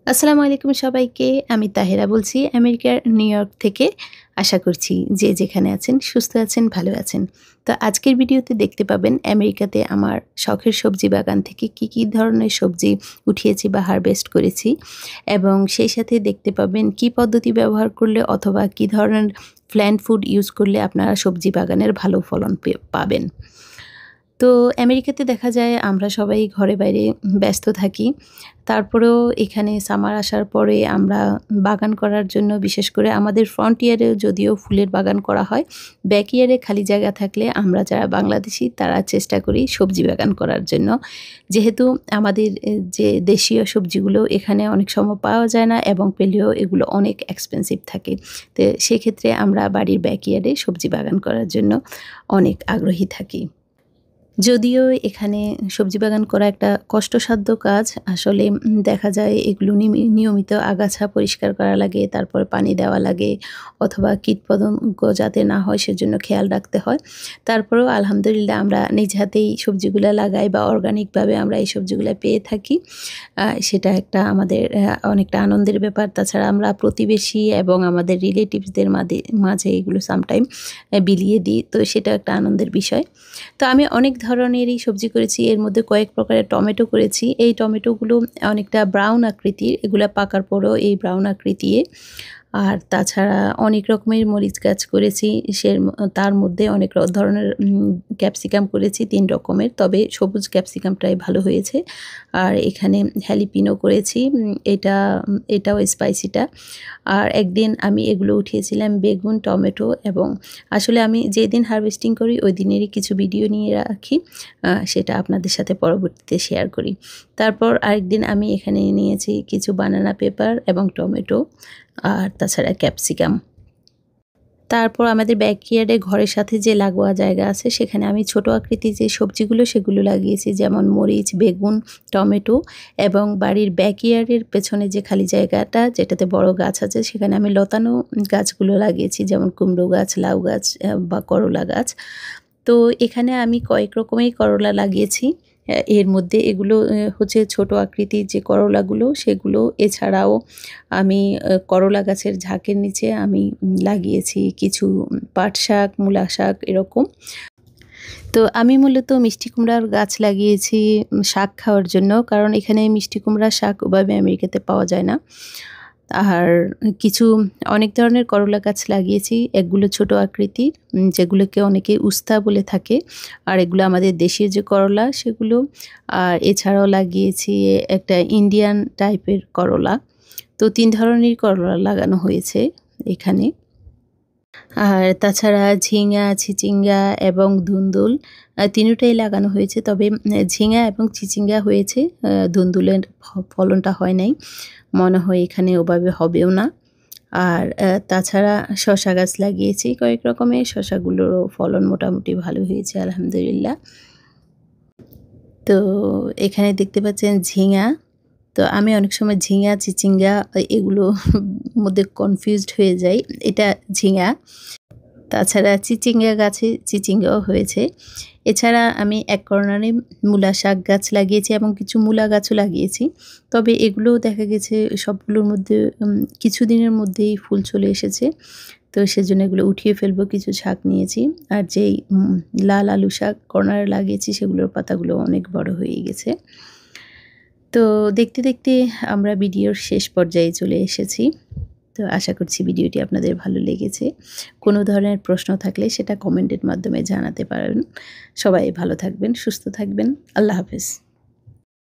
আসসালামু আলাইকুম সবাইকে। আমি তাহেরা বলছি আমেরিকার নিউ ইয়র্ক থেকে। আশা করছি যে যেখানে আছেন সুস্থ আছেন, ভালো আছেন। তো আজকের ভিডিওতে দেখতে পাবেন আমেরিকাতে আমার শখের সবজি বাগান থেকে কী ধরনের সবজি উঠিয়েছি বা হারভেস্ট করেছি এবং সেই সাথে দেখতে পাবেন কী পদ্ধতি ব্যবহার করলে অথবা কী ধরনের প্ল্যান্ট ফুড ইউজ করলে আপনারা সবজি বাগানের ভালো ফলন পাবেন। তো আমেরিকাতে দেখা যায় আমরা সবাই ঘরে বাইরে ব্যস্ত থাকি। তারপরেও এখানে সামার আসার পরে আমরা বাগান করার জন্য বিশেষ করে আমাদের ফ্রন্ট ইয়ারেও যদিও ফুলের বাগান করা হয়, ব্যাক ইয়ারে খালি জায়গা থাকলে আমরা যারা বাংলাদেশি তারা চেষ্টা করি সবজি বাগান করার জন্য। যেহেতু আমাদের যে দেশীয় সবজিগুলো এখানে অনেক সময় পাওয়া যায় না এবং পেলেও এগুলো অনেক এক্সপেন্সিভ থাকে। তো সেক্ষেত্রে আমরা বাড়ির ব্যাক ইয়ার্ডে সবজি বাগান করার জন্য অনেক আগ্রহী থাকি। যদিও এখানে সবজি বাগান করা একটা কষ্টসাধ্য কাজ। আসলে দেখা যায় এগুলো নিয়মিত আগাছা পরিষ্কার করা লাগে, তারপরে পানি দেওয়া লাগে অথবা কীটপতঙ্গ যাতে না হয় সেজন্য খেয়াল রাখতে হয়। তারপরেও আলহামদুলিল্লাহ আমরা নিজ হাতেই সবজিগুলা লাগাই বা অর্গানিকভাবে আমরা এই সবজিগুলা পেয়ে থাকি। সেটা একটা আমাদের অনেকটা আনন্দের ব্যাপার। তাছাড়া আমরা প্রতিবেশী এবং আমাদের রিলেটিভসদের মাঝে এগুলো সামটাইম বিলিয়ে দিই। তো সেটা একটা আনন্দের বিষয়। তো আমি অনেক ধরনেরই সবজি করেছি। এর মধ্যে কয়েক প্রকারের টমেটো করেছি। এই টমেটোগুলো অনেকটা ব্রাউন আকৃতির। এগুলা পাকার পরেও এই ব্রাউন আকৃতির। আর তাছাড়া অনেক রকমের মরিচ গাছ করেছি। তার মধ্যে অনেক ধরনের ক্যাপসিকাম করেছি ৩ রকমের। তবে সবুজ ক্যাপসিকামটাই ভালো হয়েছে। আর এখানে হ্যালিপিনো করেছি। এটাও স্পাইসিটা। আর একদিন আমি এগুলো উঠিয়েছিলাম বেগুন, টমেটো এবং আসলে আমি যেদিন হারভেস্টিং করি ওই দিনেরই কিছু ভিডিও নিয়ে রাখি। সেটা আপনাদের সাথে পরবর্তীতে শেয়ার করি। তারপর আরেকদিন আমি এখানে নিয়েছি কিছু বানানা পেপার এবং টমেটো আর তাছাড়া ক্যাপসিকাম। তারপর আমাদের ব্যাকইয়ার্ডে ঘরের সাথে যে লাগোয়া জায়গা আছে সেখানে আমি ছোট আকৃতির যে সবজিগুলো সেগুলো লাগিয়েছি, যেমন মরিচ, বেগুন, টমেটো এবং বাড়ির ব্যাকইয়ার্ডের পেছনে যে খালি জায়গাটা যেটাতে বড় গাছ আছে সেখানে আমি লতানো গাছগুলো লাগিয়েছি, যেমন কুমড়ো গাছ, লাউ গাছ বা করলা গাছ। তো এখানে আমি কয়েক রকমের করলা লাগিয়েছি। এর মধ্যে এগুলো হচ্ছে ছোট আকৃতির যে করলাগুলো সেগুলো। এছাড়াও আমি করলা গাছের ঝাঁকের নিচে আমি লাগিয়েছি কিছু পাট শাক, মূলা শাক এরকম। তো আমি মূলত মিষ্টি কুমড়ার গাছ লাগিয়েছি শাক খাওয়ার জন্য, কারণ এখানে মিষ্টি কুমড়ার শাক ওভাবে আমেরিকাতে পাওয়া যায় না। আর কিছু অনেক ধরনের করলা গাছ লাগিয়েছি। এগুলো ছোট আকৃতির, যেগুলোকে অনেকে উস্তা বলে থাকে। আর এগুলো আমাদের দেশীয় যে করলা সেগুলো। আর এছাড়াও লাগিয়েছি একটা ইন্ডিয়ান টাইপের করলা। তো ৩ ধরনের করলা লাগানো হয়েছে এখানে। আর তাছাড়া ঝিঙা, চিচিঙ্গা এবং ধুন্দুল তিনোটাই লাগানো হয়েছে। তবে ঝিঙা এবং চিচিঙ্গা হয়েছে, ধুন্দুলের ফলনটা হয় নাই। মনে হয় এখানে ওভাবে হবেও না। আর তাছাড়া শসা গাছ লাগিয়েছি কয়েক রকমের। শসাগুলোরও ফলন মোটামুটি ভালো হয়েছে আলহামদুলিল্লাহ। তো এখানে দেখতে পাচ্ছেন ঝিঙা। তো আমি অনেক সময় ঝিঙা, চিচিঙ্গা এগুলো মধ্যে কনফিউজড হয়ে যাই। এটা ঝিঙা। তাছাড়া চিচিঙ্গা গাছে চিচিঙ্গাও হয়েছে। এছাড়া আমি এক কর্নারে মূলা শাক গাছ লাগিয়েছি এবং কিছু মূলা গাছও লাগিয়েছি। তবে এগুলোও দেখা গেছে সবগুলোর মধ্যে কিছুদিনের মধ্যেই ফুল চলে এসেছে। তো সেজন্য এগুলো উঠিয়ে ফেলবো। কিছু শাক নিয়েছি। আর যেই লাল আলু শাক কর্নারে লাগিয়েছি সেগুলোর পাতাগুলো অনেক বড় হয়ে গেছে। তো দেখতে দেখতে আমরা ভিডিওর শেষ পর্যায়ে চলে এসেছি। তো আশা করছি ভিডিওটি আপনাদের ভালো লেগেছে। কোনো ধরনের প্রশ্ন থাকলে সেটা কমেন্টের মাধ্যমে জানাতে পারেন। সবাই ভালো থাকবেন, সুস্থ থাকবেন। আল্লাহ হাফেজ।